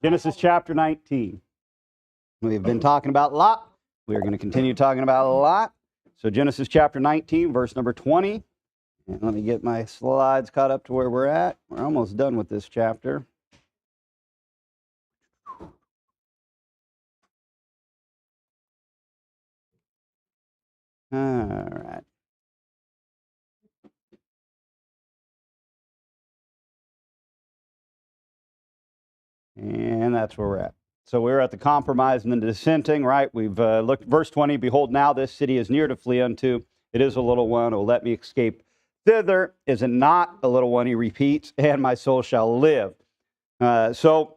Genesis chapter 19. We've been talking about Lot. We are going to continue talking about Lot. So Genesis chapter 19, verse number 20. And let me get my slides caught up to where we're at. We're almost done with this chapter. All right. And that's where we're at. So we're at the compromise and the dissenting, right? We've looked, verse 20, behold, now this city is near to flee unto. It is a little one. Oh, let me escape thither. Is it not a little one, he repeats, and my soul shall live. So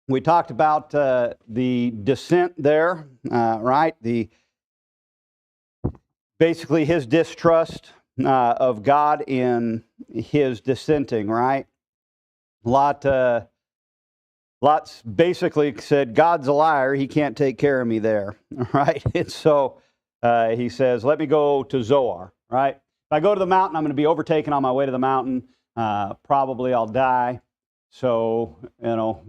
we talked about the dissent there, right? Basically his distrust of God in his dissenting, right? Lot's basically said, God's a liar. He can't take care of me there, right? And so he says, let me go to Zoar, right? If I go to the mountain, I'm going to be overtaken on my way to the mountain. Probably I'll die. So,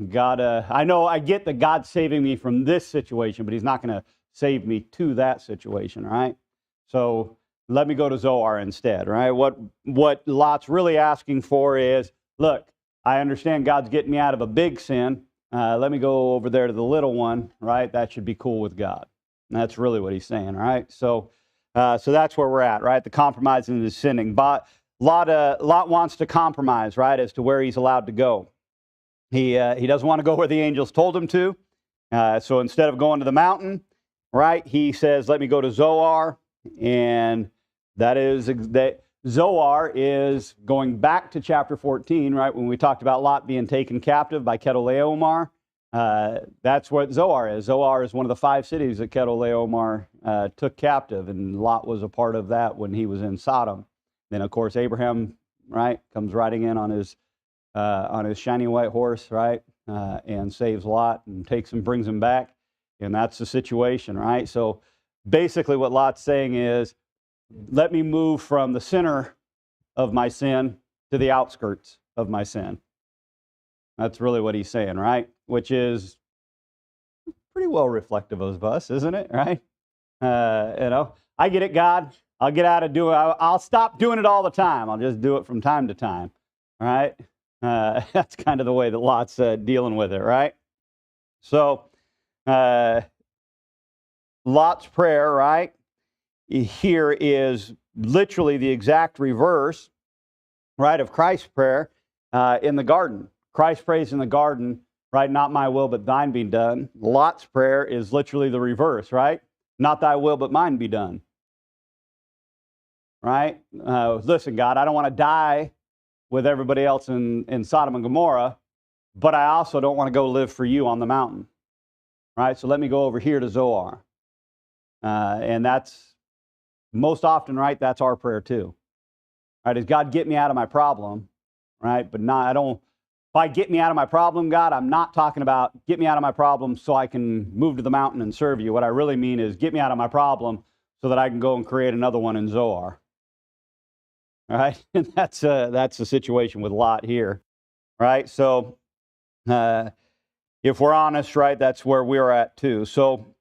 God, I get that God's saving me from this situation, but he's not going to save me to that situation, right? So let me go to Zoar instead, right? What Lot's really asking for is, look, I understand God's getting me out of a big sin. Let me go over there to the little one, right? That should be cool with God. And that's really what he's saying, right? So that's where we're at, right? The compromise and the sinning. But Lot wants to compromise, right, as to where he's allowed to go. He doesn't want to go where the angels told him to. So instead of going to the mountain, right, he says, let me go to Zoar. And that Zoar is going back to chapter 14, right, when we talked about Lot being taken captive by Chedorlaomer. That's what Zoar is. Zoar is one of the 5 cities that Chedorlaomer took captive, and Lot was a part of that when he was in Sodom. Then, of course, Abraham, right, comes riding in on his shiny white horse, right, and saves Lot and takes him, brings him back, and that's the situation, right? So basically what Lot's saying is, let me move from the center of my sin to the outskirts of my sin. That's really what he's saying, right? Which is pretty well reflective of us, isn't it, right? I get it, God. I'll get out of doing it. I'll stop doing it all the time. I'll just do it from time to time, right? That's kind of the way that Lot's dealing with it, right? So Lot's prayer, right, here is literally the exact reverse, right, of Christ's prayer in the garden. Christ prays in the garden, right, not my will but thine be done. Lot's prayer is literally the reverse, right? Not thy will but mine be done. Right? Listen, God, I don't want to die with everybody else in Sodom and Gomorrah, but I also don't want to go live for you on the mountain. Right? So let me go over here to Zoar. And that's most often, right, that's our prayer too. Right? Is God get me out of my problem, right? But if I get me out of my problem, God, I'm not talking about get me out of my problem so I can move to the mountain and serve you. What I really mean is get me out of my problem so that I can go and create another one in Zoar. All right? And that's the situation with Lot here, right? So if we're honest, right, that's where we're at too. So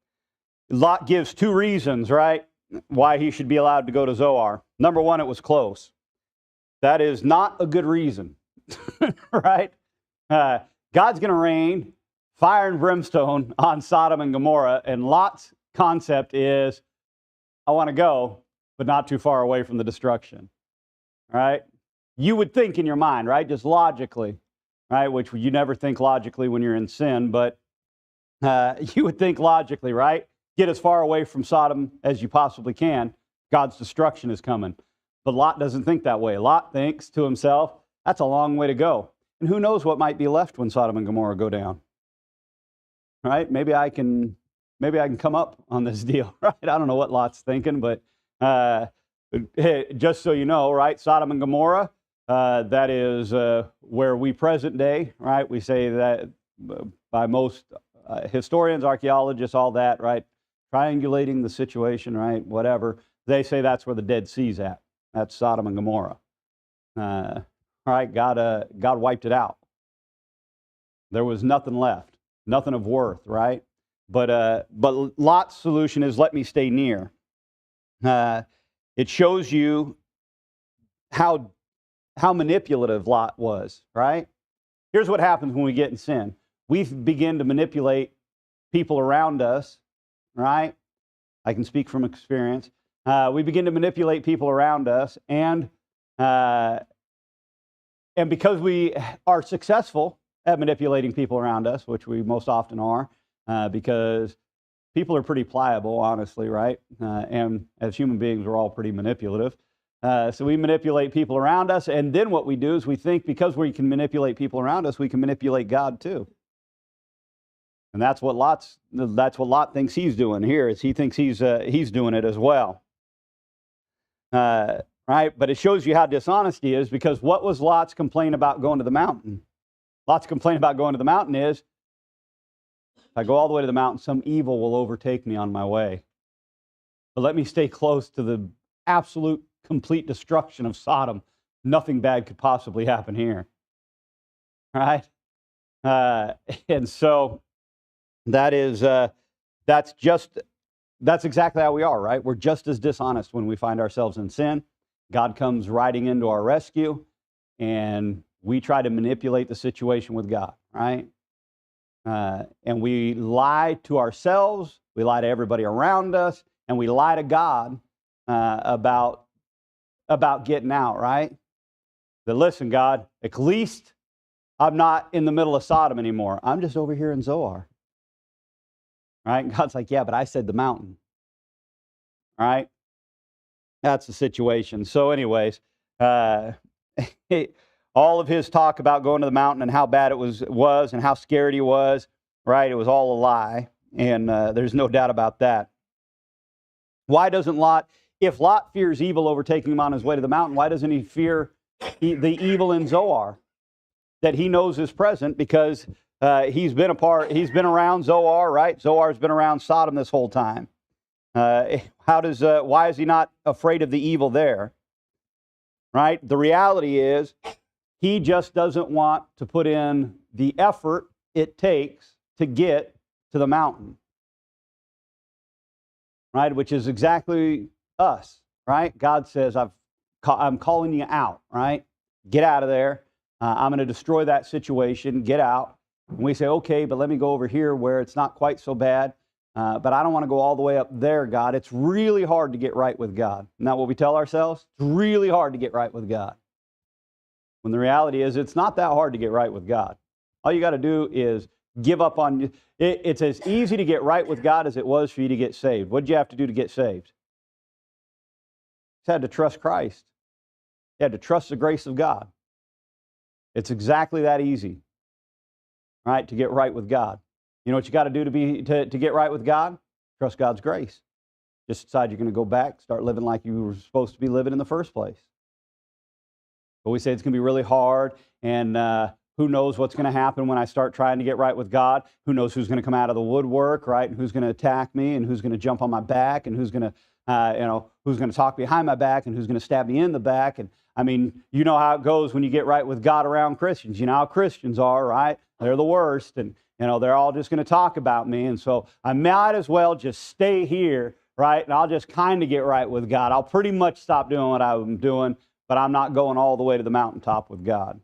Lot gives 2 reasons, right, why he should be allowed to go to Zoar. Number 1, it was close. That is not a good reason, right? God's going to rain fire and brimstone on Sodom and Gomorrah, and Lot's concept is, I want to go, but not too far away from the destruction, right? You would think in your mind, right, just logically, right, which you never think logically when you're in sin, but you would think logically, right? Get as far away from Sodom as you possibly can. God's destruction is coming. But Lot doesn't think that way. Lot thinks to himself, that's a long way to go. And who knows what might be left when Sodom and Gomorrah go down. Right? Maybe I can come up on this deal, right? I don't know what Lot's thinking, but hey, just so you know, right? Sodom and Gomorrah, that is where we present day, right? We say that by most historians, archaeologists, all that, right? Triangulating the situation, right? Whatever. They say that's where the Dead Sea's at. That's Sodom and Gomorrah. Right? God wiped it out. There was nothing left. nothing of worth, right? But Lot's solution is let me stay near. It shows you how manipulative Lot was, right? Here's what happens when we get in sin. We begin to manipulate people around us, right? I can speak from experience. We begin to manipulate people around us, and because we are successful at manipulating people around us, which we most often are, because people are pretty pliable, honestly, right? And as human beings, we're all pretty manipulative. So we manipulate people around us, and then what we do is we think because we can manipulate people around us, we can manipulate God too. And that's what Lot thinks he's doing here. Is he thinks he's doing it as well, right? But it shows you how dishonesty is, because what was Lot's complaint about going to the mountain? Lot's complaint about going to the mountain is, if I go all the way to the mountain, some evil will overtake me on my way. But let me stay close to the absolute, complete destruction of Sodom. Nothing bad could possibly happen here, right? And so that's exactly how we are, right? We're just as dishonest when we find ourselves in sin. God comes riding into our rescue, and we try to manipulate the situation with God, right? And we lie to ourselves, we lie to everybody around us, and we lie to God about getting out, right? That, listen, God, at least I'm not in the middle of Sodom anymore. I'm just over here in Zoar. Right? And God's like, yeah, but I said the mountain. Right? That's the situation. So anyways, all of his talk about going to the mountain and how bad it was and how scared he was, right? It was all a lie. And there's no doubt about that. Why doesn't Lot, if Lot fears evil overtaking him on his way to the mountain, why doesn't he fear the evil in Zoar that he knows is present? Because he's been around Zoar, right? Zoar's been around Sodom this whole time. Why is he not afraid of the evil there? Right? The reality is, he just doesn't want to put in the effort it takes to get to the mountain. Right? Which is exactly us, right? God says, I'm calling you out, right? Get out of there. I'm going to destroy that situation. Get out. And we say, okay, but let me go over here where it's not quite so bad. But I don't want to go all the way up there, God. It's really hard to get right with God. Isn't that what we tell ourselves? It's really hard to get right with God. When the reality is, it's not that hard to get right with God. All you got to do is give up on it. It's as easy to get right with God as it was for you to get saved. What did you have to do to get saved? You had to trust Christ. You had to trust the grace of God. It's exactly that easy, right, to get right with God. You know what you got to do to get right with God? Trust God's grace. Just decide you're going to go back, start living like you were supposed to be living in the first place. But we say it's going to be really hard, and who knows what's going to happen when I start trying to get right with God? Who knows who's going to come out of the woodwork, right? And who's going to attack me, and who's going to jump on my back, and who's going to, who's going to talk behind my back, and who's going to stab me in the back. And I mean, you know how it goes when you get right with God around Christians. You know how Christians are, right? They're the worst, and they're all just going to talk about me. And so I might as well just stay here, right? And I'll just kind of get right with God. I'll pretty much stop doing what I'm doing, but I'm not going all the way to the mountaintop with God.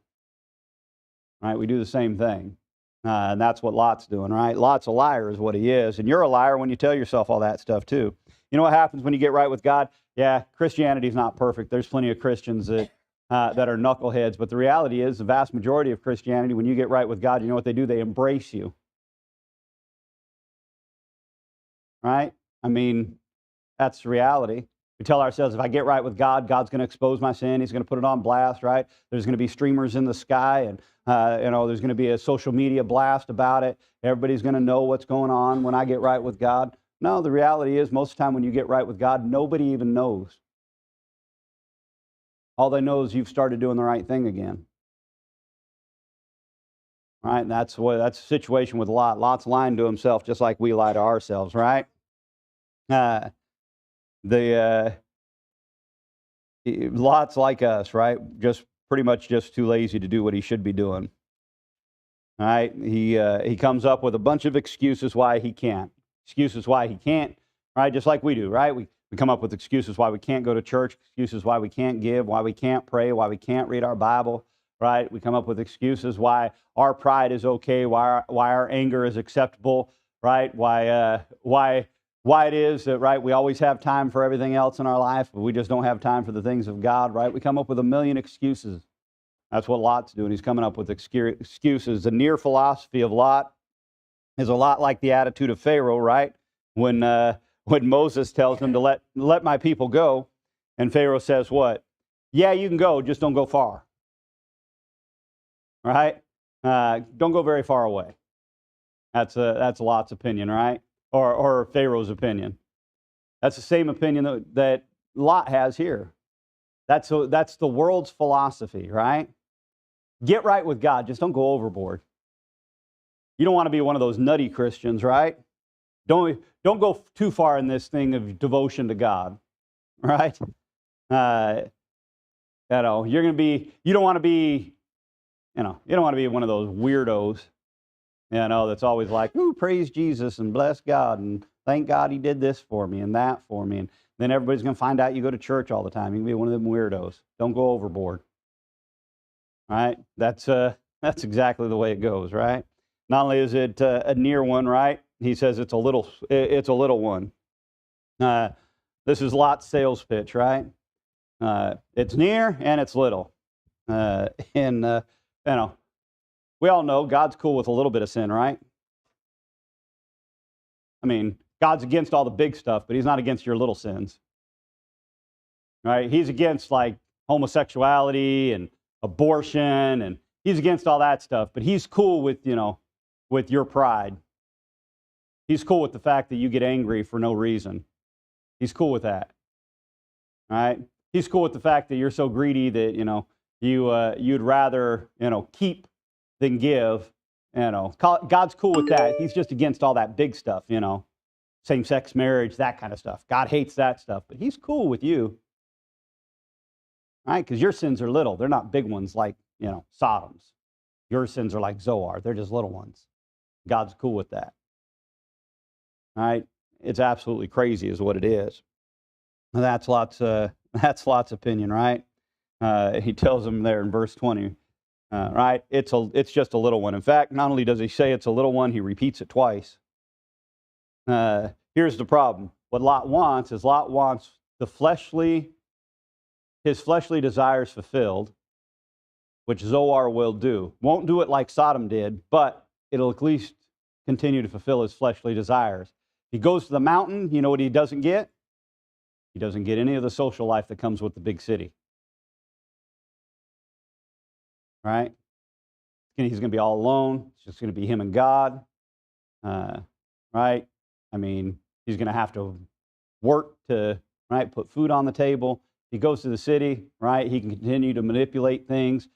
Right? We do the same thing. And that's what Lot's doing, right? Lot's a liar is what he is. And you're a liar when you tell yourself all that stuff too. You know what happens when you get right with God? Yeah, Christianity's not perfect. There's plenty of Christians that are knuckleheads. But the reality is, the vast majority of Christianity, when you get right with God, you know what they do? They embrace you. Right? I mean, that's the reality. We tell ourselves, if I get right with God, God's going to expose my sin. He's going to put it on blast, right? There's going to be streamers in the sky, and there's going to be a social media blast about it. Everybody's going to know what's going on when I get right with God. No, the reality is, most of the time when you get right with God, nobody even knows. All they know is you've started doing the right thing again. Right? And that's the situation with Lot. Lot's lying to himself just like we lie to ourselves, right? Lot's like us, right? Just pretty much just too lazy to do what he should be doing. All right, he comes up with a bunch of excuses why he can't. Excuses why he can't, right? Just like we do, right? We come up with excuses why we can't go to church, excuses why we can't give, why we can't pray, why we can't read our Bible, right? We come up with excuses why our pride is okay, why our anger is acceptable, right? Why it is that, right, we always have time for everything else in our life, but we just don't have time for the things of God, right? We come up with a million excuses. That's what Lot's doing. He's coming up with excuses. The near philosophy of Lot is a lot like the attitude of Pharaoh, right? When Moses tells him to let my people go, and Pharaoh says what? Yeah, you can go, just don't go far. Right? Don't go very far away. That's Lot's opinion, right? Or Pharaoh's opinion. That's the same opinion that Lot has here. That's the world's philosophy, right? Get right with God. Just don't go overboard. You don't want to be one of those nutty Christians, right? Don't go too far in this thing of devotion to God, right? You're going to be. You don't want to be. You don't want to be one of those weirdos. That's always like, ooh, praise Jesus and bless God and thank God He did this for me and that for me, and then everybody's going to find out you go to church all the time. You can be one of them weirdos. Don't go overboard. Right? That's exactly the way it goes, right? Not only is it a near one, right? He says it's a little one. This is Lot's sales pitch, right? It's near and it's little. We all know God's cool with a little bit of sin, right? I mean, God's against all the big stuff, but He's not against your little sins. Right? He's against like homosexuality and abortion, and He's against all that stuff, but He's cool with your pride. He's cool with the fact that you get angry for no reason. He's cool with that. Right? He's cool with the fact that you're so greedy that you'd rather keep than give. God's cool with that. He's just against all that big stuff. Same-sex marriage, that kind of stuff. God hates that stuff, but He's cool with you. Right? Because your sins are little. They're not big ones like, Sodom's. Your sins are like Zoar. They're just little ones. God's cool with that. All right? It's absolutely crazy is what it is. That's Lot's opinion, right? He tells them there in verse 20, right? It's just a little one. In fact, not only does he say it's a little one, he repeats it twice. Here's the problem. What Lot wants is his fleshly desires fulfilled, which Zoar will do. Won't do it like Sodom did, but it'll at least continue to fulfill his fleshly desires. He goes to the mountain, you know what he doesn't get? He doesn't get any of the social life that comes with the big city. Right? He's going to be all alone. It's just going to be him and God. Right? I mean, he's going to have to work to, right, put food on the table. He goes to the city, right? He can continue to manipulate things.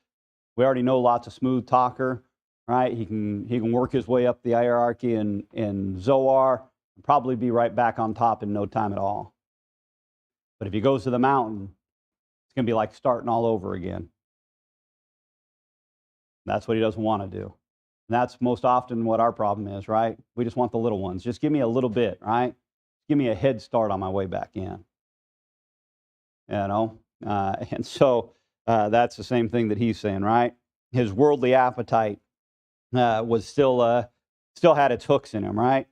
We already know Lot's a smooth talker, right? He can work his way up the hierarchy in Zoar and probably be right back on top in no time at all. But if he goes to the mountain, it's going to be like starting all over again. That's what he doesn't want to do. And that's most often what our problem is, right? We just want the little ones. Just give me a little bit, right? Give me a head start on my way back in. And so that's the same thing that he's saying, right? His worldly appetite was still had its hooks in him, right?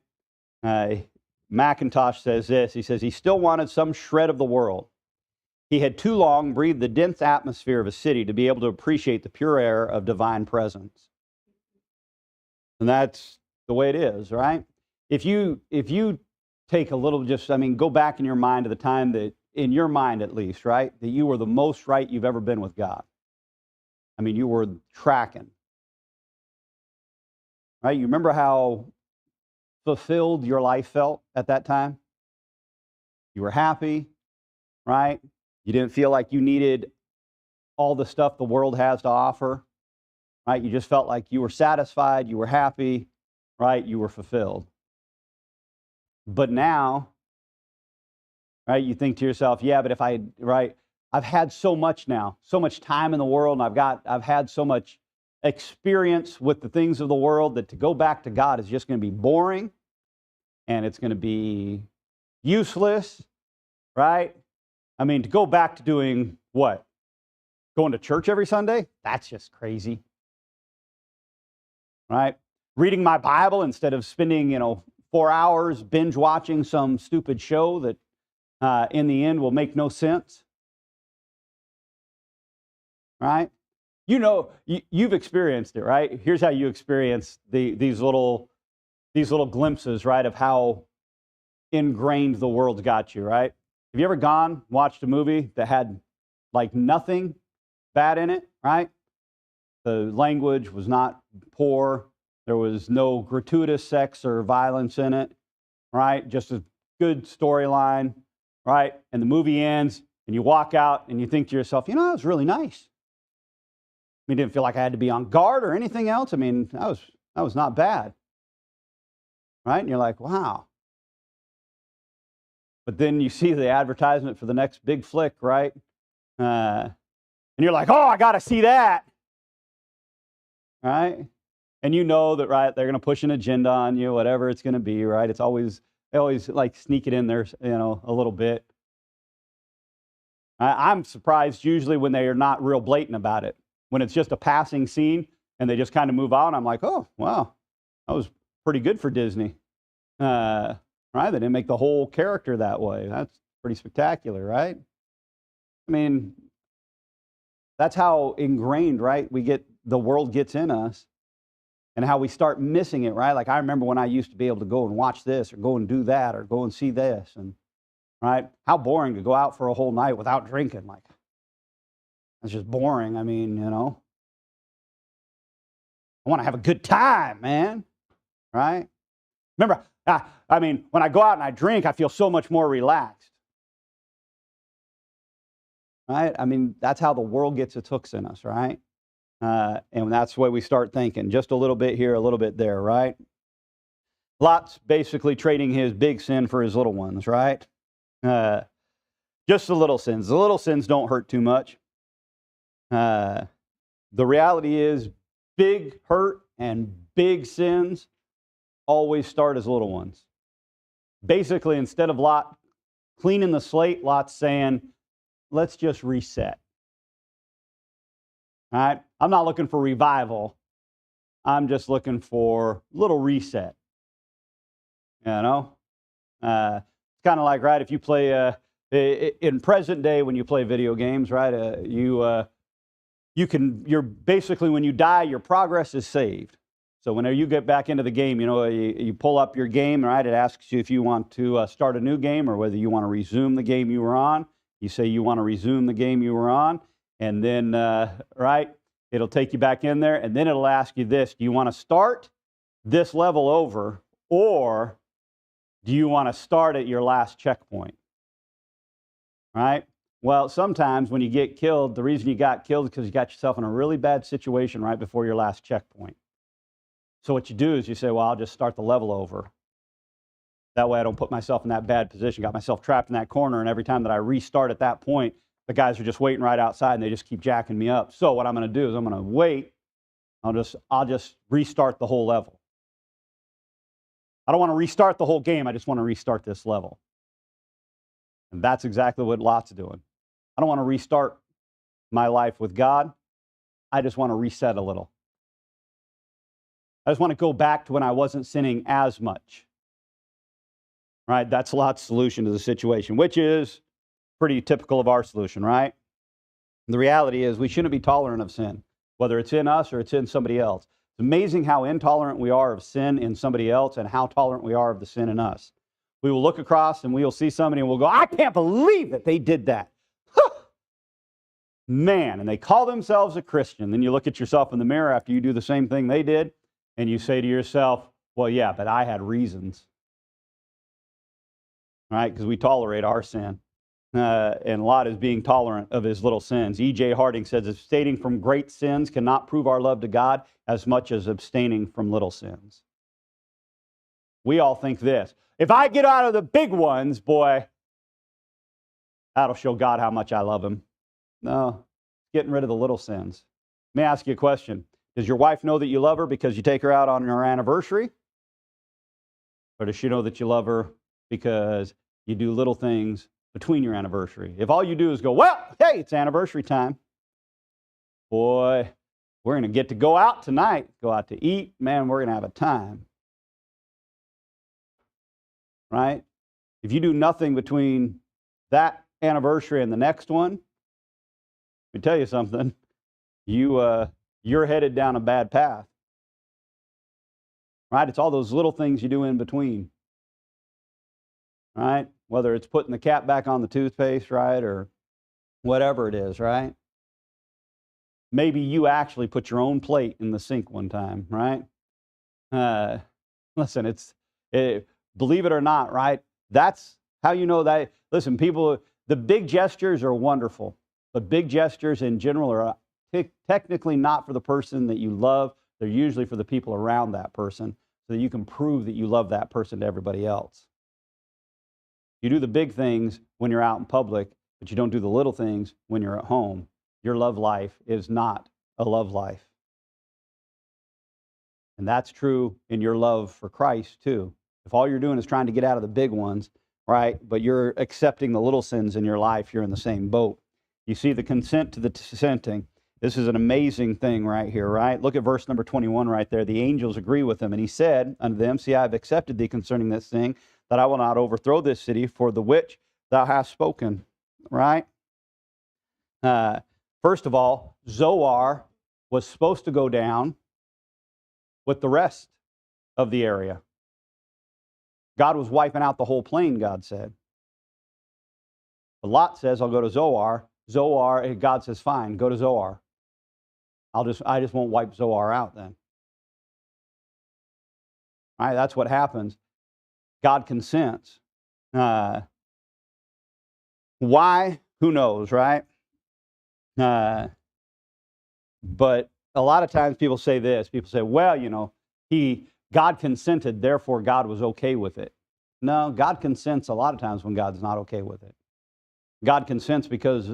McIntosh says this. He says he still wanted some shred of the world. He had too long breathed the dense atmosphere of a city to be able to appreciate the pure air of divine presence. And that's the way it is, right? If you take a little, go back in your mind to the time that, in your mind at least, right, that you were the most right you've ever been with God. I mean, you were tracking. Right? You remember how fulfilled your life felt at that time? You were happy, right? You didn't feel like you needed all the stuff the world has to offer, right? You just felt like you were satisfied, you were happy, right? You were fulfilled. But now, right, you think to yourself, yeah, but I've had so much now, so much time in the world, and I've had so much experience with the things of the world that to go back to God is just going to be boring and it's going to be useless, right? I mean, to go back to doing what? Going to church every Sunday? That's just crazy, right? Reading my Bible instead of spending, 4 hours binge watching some stupid show that in the end will make no sense, right? You've experienced it, right? Here's how you experience these little glimpses, right, of how ingrained the world's got you, right? Have you ever watched a movie that had like nothing bad in it, right? The language was not poor. There was no gratuitous sex or violence in it, right? Just a good storyline, right? And the movie ends and you walk out and you think to yourself, it was really nice. I mean, didn't feel like I had to be on guard or anything else. I mean, that was not bad, right? And you're like, wow. But then you see the advertisement for the next big flick, right? And you're like, oh, I got to see that, right? And you know that, right, they're going to push an agenda on you, whatever it's going to be, right? They always like sneak it in there, a little bit. I'm surprised usually when they are not real blatant about it. When it's just a passing scene and they just kind of move on, I'm like, oh, wow, that was pretty good for Disney. Right? They didn't make the whole character that way. That's pretty spectacular, right? I mean, that's how ingrained, right, the world gets in us and how we start missing it, right? Like I remember when I used to be able to go and watch this or go and do that or go and see this, and right? How boring to go out for a whole night without drinking. Like, it's just boring. I mean, I want to have a good time, man, right? Remember, when I go out and I drink, I feel so much more relaxed, right? I mean, that's how the world gets its hooks in us, right? And that's the way we start thinking, just a little bit here, a little bit there, right? Lot's basically trading his big sin for his little ones, right? Just the little sins. The little sins don't hurt too much. The reality is big hurt and big sins always start as little ones. Basically, instead of Lot cleaning the slate, Lot's saying, let's just reset. All right? I'm not looking for revival. I'm just looking for a little reset. It's kind of like, right, if you play in present day when you play video games, right, you're basically, when you die, your progress is saved. So whenever you get back into the game, you pull up your game, right? It asks you if you want to start a new game or whether you want to resume the game you were on. You say you want to resume the game you were on, and then, right, it'll take you back in there, and then it'll ask you this: do you want to start this level over, or do you want to start at your last checkpoint? Right? Well, sometimes when you get killed, the reason you got killed is because you got yourself in a really bad situation right before your last checkpoint. So what you do is you say, well, I'll just start the level over. That way I don't put myself in that bad position, got myself trapped in that corner, and every time that I restart at that point, the guys are just waiting right outside and they just keep jacking me up. So what I'm going to do is I'm going to wait. I'll just restart the whole level. I don't want to restart the whole game. I just want to restart this level. And that's exactly what Lot's doing. I don't want to restart my life with God. I just want to reset a little. I just want to go back to when I wasn't sinning as much. Right? That's Lot's solution to the situation, which is pretty typical of our solution, right? The reality is we shouldn't be tolerant of sin, whether it's in us or it's in somebody else. It's amazing how intolerant we are of sin in somebody else and how tolerant we are of the sin in us. We will look across and we will see somebody and we'll go, I can't believe that they did that. Man, and they call themselves a Christian. Then you look at yourself in the mirror after you do the same thing they did, and you say to yourself, well, yeah, but I had reasons. Right? Because we tolerate our sin. And Lot is being tolerant of his little sins. E.J. Harding says, abstaining from great sins cannot prove our love to God as much as abstaining from little sins. We all think this: if I get out of the big ones, boy, that'll show God how much I love him. No, getting rid of the little sins. Let me ask you a question. Does your wife know that you love her because you take her out on her anniversary? Or does she know that you love her because you do little things between your anniversary? If all you do is go, well, hey, it's anniversary time. Boy, we're going to get to go out tonight, go out to eat. Man, we're going to have a time. Right? If you do nothing between that anniversary and the next one, let me tell you something. You're headed down a bad path. Right? It's all those little things you do in between. Right? Whether it's putting the cap back on the toothpaste, right? Or whatever it is, right? Maybe you actually put your own plate in the sink one time, right? Listen, believe it or not, right? That's how you know that. Listen, the big gestures are wonderful, but big gestures in general are technically not for the person that you love. They're usually for the people around that person so that you can prove that you love that person to everybody else. You do the big things when you're out in public, but you don't do the little things when you're at home. Your love life is not a love life. And that's true in your love for Christ too. If all you're doing is trying to get out of the big ones, right, but you're accepting the little sins in your life, you're in the same boat. You see the consent to the dissenting. This is an amazing thing right here, right? Look at verse number 21 right there. The angels agree with him. And he said unto them, see, I have accepted thee concerning this thing, that I will not overthrow this city for the which thou hast spoken, right? First of all, Zoar was supposed to go down with the rest of the area. God was wiping out the whole plain, God said. But Lot says, I'll go to Zoar. God says, fine, go to Zoar. I just won't wipe Zoar out then. All right, that's what happens. God consents. Why? Who knows, right? But a lot of times people say this. People say, well, God consented, therefore God was okay with it. No, God consents a lot of times when God's not okay with it. God consents because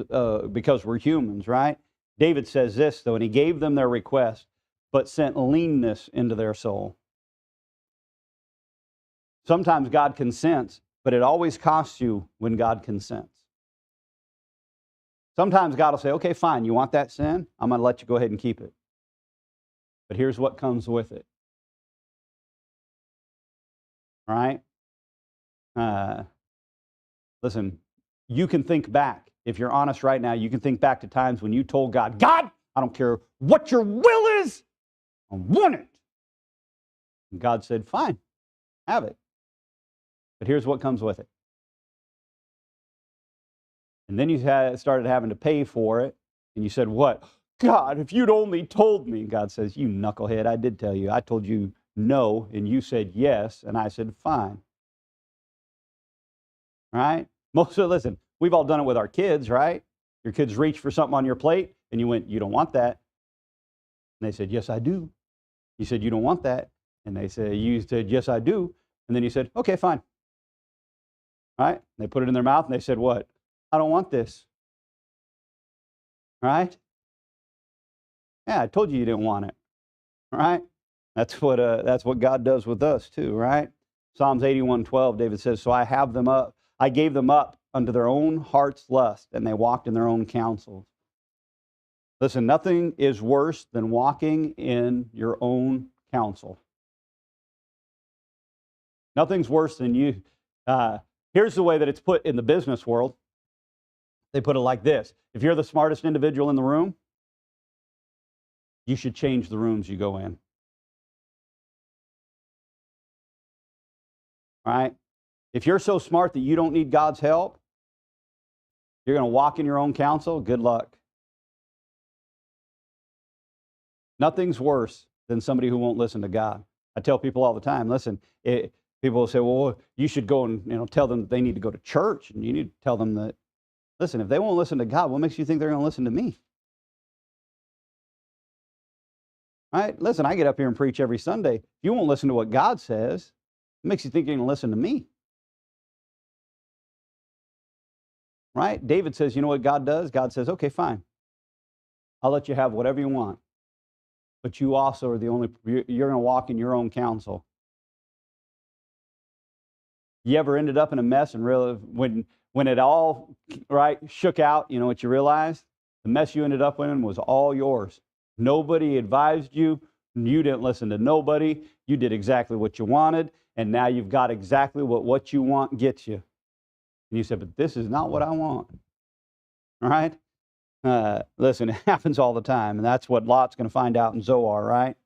we're humans, right? David says this, though, and he gave them their request, but sent leanness into their soul. Sometimes God consents, but it always costs you when God consents. Sometimes God will say, okay, fine, you want that sin? I'm going to let you go ahead and keep it. But here's what comes with it. All right? Listen, you can think back. If you're honest right now, you can think back to times when you told God, God, I don't care what your will is, I want it. And God said, fine, have it. But here's what comes with it. And then you started having to pay for it, and you said, what? God, if you'd only told me. God says, you knucklehead, I did tell you. I told you no, and you said yes, and I said fine. Right? Listen, we've all done it with our kids, right? Your kids reach for something on your plate, and you went, you don't want that. And they said, yes, I do. You said, you don't want that. And you said, yes, I do. And then you said, okay, fine. Right? And they put it in their mouth, and they said, what? I don't want this. Right? Yeah, I told you you didn't want it. Right? That's what God does with us too, right? Psalms 81:12, David says, so I gave them up unto their own heart's lust, and they walked in their own counsels. Listen, nothing is worse than walking in your own counsel. Nothing's worse than you. Here's the way that it's put in the business world. They put it like this. If you're the smartest individual in the room, you should change the rooms you go in. All right? If you're so smart that you don't need God's help, you're going to walk in your own counsel, good luck. Nothing's worse than somebody who won't listen to God. I tell people all the time, listen, people will say, well, you should go and tell them that they need to go to church, and you need to tell them that, listen, if they won't listen to God, what makes you think they're going to listen to me? Right? Listen, I get up here and preach every Sunday. If you won't listen to what God says, it makes you think you're going to listen to me. Right? David says, you know what God does? God says, okay, fine. I'll let you have whatever you want. but you also are you're going to walk in your own counsel. You ever ended up in a mess and really, when it all, right, shook out, you know what you realized? The mess you ended up in was all yours. Nobody advised you. You didn't listen to nobody. You did exactly what you wanted, and now you've got exactly what you want gets you. And you said, but this is not what I want. All right? Listen, it happens all the time, and that's what Lot's going to find out in Zoar, right?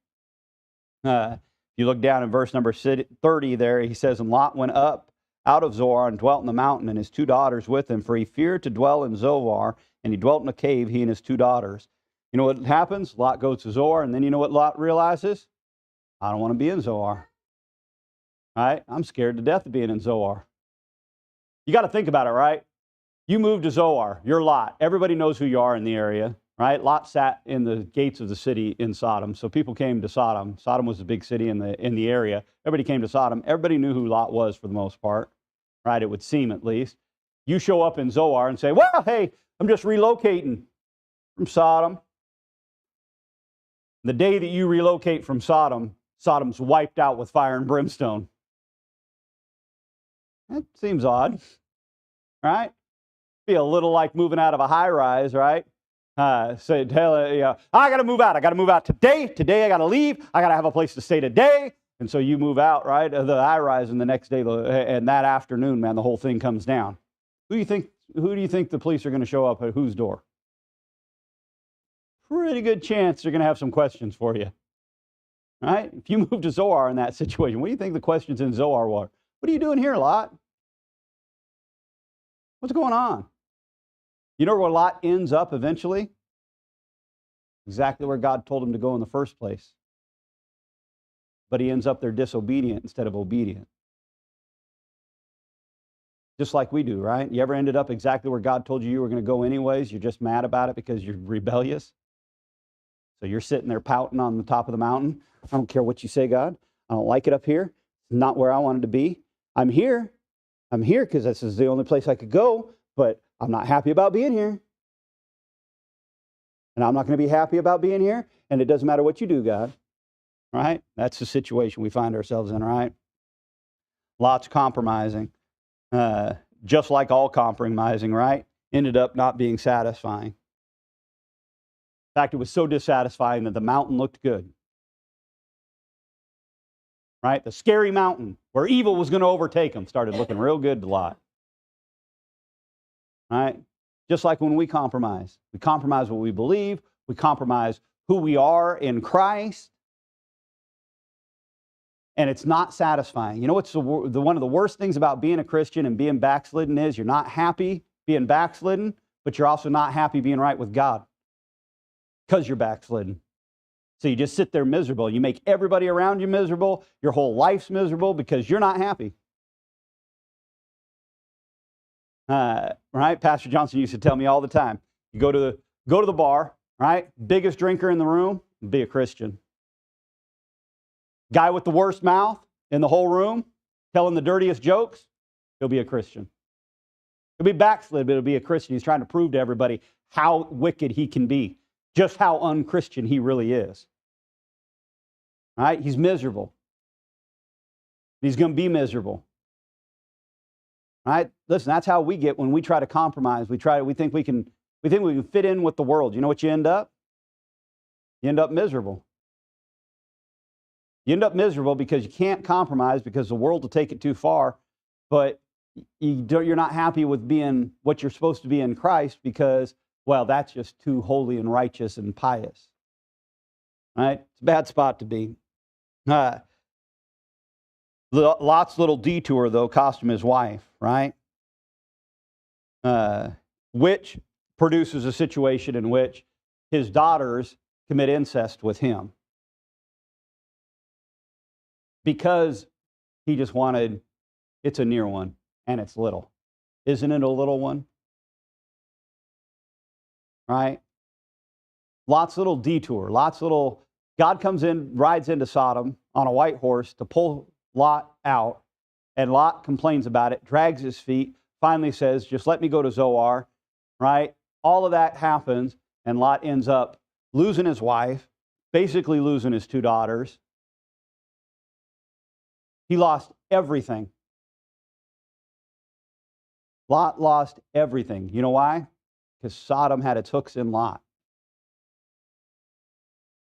You look down in verse number 30 there, he says, and Lot went up out of Zoar and dwelt in the mountain, and his 2 daughters with him, for he feared to dwell in Zoar, and he dwelt in a cave, he and his 2 daughters. You know what happens? Lot goes to Zoar, and then you know what Lot realizes? I don't want to be in Zoar. Right? I'm scared to death of being in Zoar. You got to think about it, right? You move to Zoar, you're Lot. Everybody knows who you are in the area, right? Lot sat in the gates of the city in Sodom, so people came to Sodom. Sodom was a big city in the area. Everybody came to Sodom. Everybody knew who Lot was for the most part, right? It would seem at least. You show up in Zoar and say, well, hey, I'm just relocating from Sodom. The day that you relocate from Sodom, Sodom's wiped out with fire and brimstone. That seems odd, right? Be a little like moving out of a high rise, right? Say, I got to move out. I got to move out today. Today I got to leave. I got to have a place to stay today. And so you move out, right? The high rise, and the next day, and that afternoon, man, the whole thing comes down. Who do you think the police are going to show up at whose door? Pretty good chance they're going to have some questions for you, right? If you move to Zoar in that situation, what do you think the questions in Zoar were? What are you doing here, Lot? What's going on? You know where Lot ends up eventually? Exactly where God told him to go in the first place. But he ends up there disobedient instead of obedient. Just like we do, right? You ever ended up exactly where God told you were going to go anyways? You're just mad about it because you're rebellious? So you're sitting there pouting on the top of the mountain. I don't care what you say, God. I don't like it up here. It's not where I wanted to be. I'm here. I'm here because this is the only place I could go, but I'm not happy about being here. And I'm not going to be happy about being here, and it doesn't matter what you do, God. Right? That's the situation we find ourselves in, right? Lot's compromising. Just like all compromising, right? Ended up not being satisfying. In fact, it was so dissatisfying that the mountain looked good. Right? The scary mountain where evil was going to overtake him started looking real good to Lot. Right? Just like when we compromise what we believe, we compromise who we are in Christ, and it's not satisfying. You know what's one of the worst things about being a Christian and being backslidden is you're not happy being backslidden, but you're also not happy being right with God because you're backslidden. So you just sit there miserable. You make everybody around you miserable. Your whole life's miserable because you're not happy. Right? Pastor Johnson used to tell me all the time, you go to the bar, right? Biggest drinker in the room, be a Christian. Guy with the worst mouth in the whole room, telling the dirtiest jokes, he'll be a Christian. He'll be backslid, but he'll be a Christian. He's trying to prove to everybody how wicked he can be, just how unchristian he really is. All right? He's miserable. He's going to be miserable. All right? Listen, that's how we get when we try to compromise. We think we can fit in with the world. You know what you end up? You end up miserable. You end up miserable because you can't compromise because the world will take it too far, but you're not happy with being what you're supposed to be in Christ because, well, that's just too holy and righteous and pious. Right? It's a bad spot to be. Lot's little detour, though, cost him his wife, right? Which produces a situation in which his daughters commit incest with him. Because he just wanted, it's a near one, and it's little. Isn't it a little one? Right? Lot's little detour, God comes in, rides into Sodom on a white horse to pull Lot out, and Lot complains about it, drags his feet, finally says, just let me go to Zoar, right? All of that happens, and Lot ends up losing his wife, basically losing his 2 daughters. He lost everything. Lot lost everything. You know why? Because Sodom had its hooks in Lot.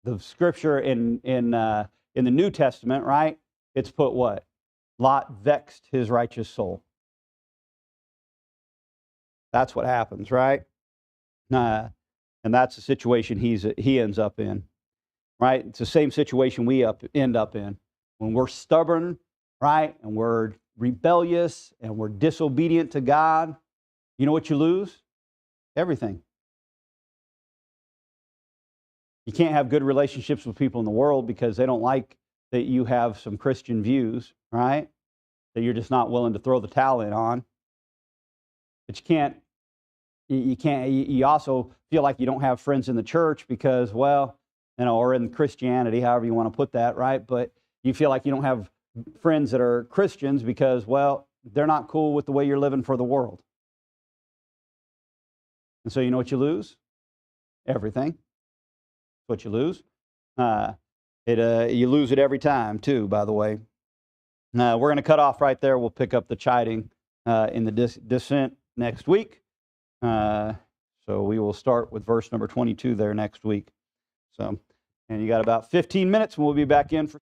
The scripture in the New Testament, right? It's put what? Lot vexed his righteous soul. That's what happens, right? And that's the situation he ends up in, right? It's the same situation we end up in when we're stubborn, right? And we're rebellious and we're disobedient to God. You know what you lose? Everything. You can't have good relationships with people in the world because they don't like that you have some Christian views, right? That you're just not willing to throw the towel in on. But you also feel like you don't have friends in the church because, well, or in Christianity, however you want to put that, right? But you feel like you don't have friends that are Christians because, well, they're not cool with the way you're living for the world. And so you know what you lose? Everything. What you lose. You lose it every time, too, by the way. We're going to cut off right there. We'll pick up the chiding in the descent next week. So we will start with verse number 22 there next week. So, and you got about 15 minutes, and we'll be back in for